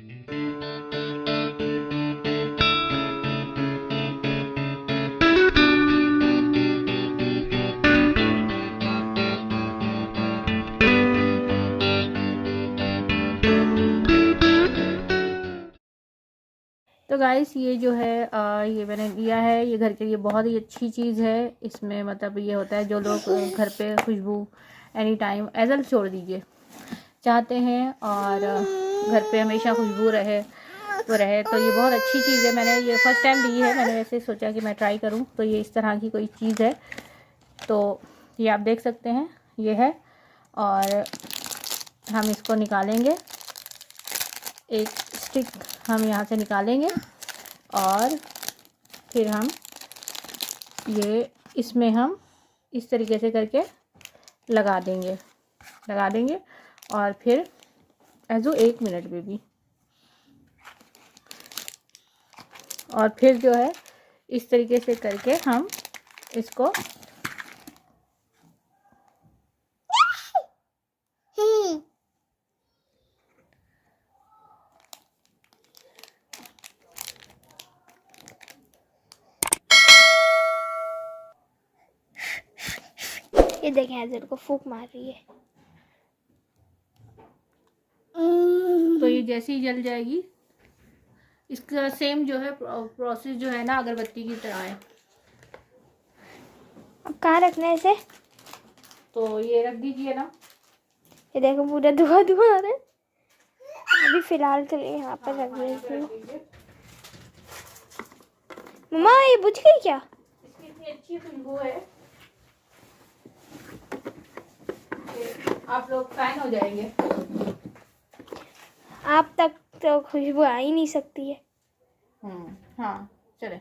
तो गाइस ये जो है ये मैंने लिया है, ये घर के लिए बहुत ही अच्छी चीज़ है। इसमें मतलब ये होता है, जो लोग घर पे खुशबू एनी टाइम एजल छोड़ दीजिए चाहते हैं और घर पे हमेशा खुशबू रहे तो ये बहुत अच्छी चीज़ है। मैंने ये फर्स्ट टाइम ली है, मैंने वैसे सोचा कि मैं ट्राई करूं। तो ये इस तरह की कोई चीज़ है, तो ये आप देख सकते हैं ये है। और हम इसको निकालेंगे, एक स्टिक हम यहाँ से निकालेंगे और फिर हम ये इसमें हम इस तरीके से करके लगा देंगे और फिर एजो 1 मिनट में भी, और फिर जो है इस तरीके से करके हम इसको ये देखें हैजल को फूंक मार रही है। तो ये जैसे ही जल जाएगी, इसका सेम जो है प्रोसेस जो है ना अगरबत्ती की तरह है। अब कहाँ रखना है इसे? तो ये रख दीजिए ना। ये देखो पूरा धुआं धुआं आ रहा है। अभी फिलहाल के लिए यहाँ पर रख देती हूँ। मम्मा ये बुझ गई क्या? इसकी इतनी अच्छी खुशबू है, आप लोग फैन हो जाएंगे। आप तक तो खुशबू आ ही नहीं सकती है। हाँ चले।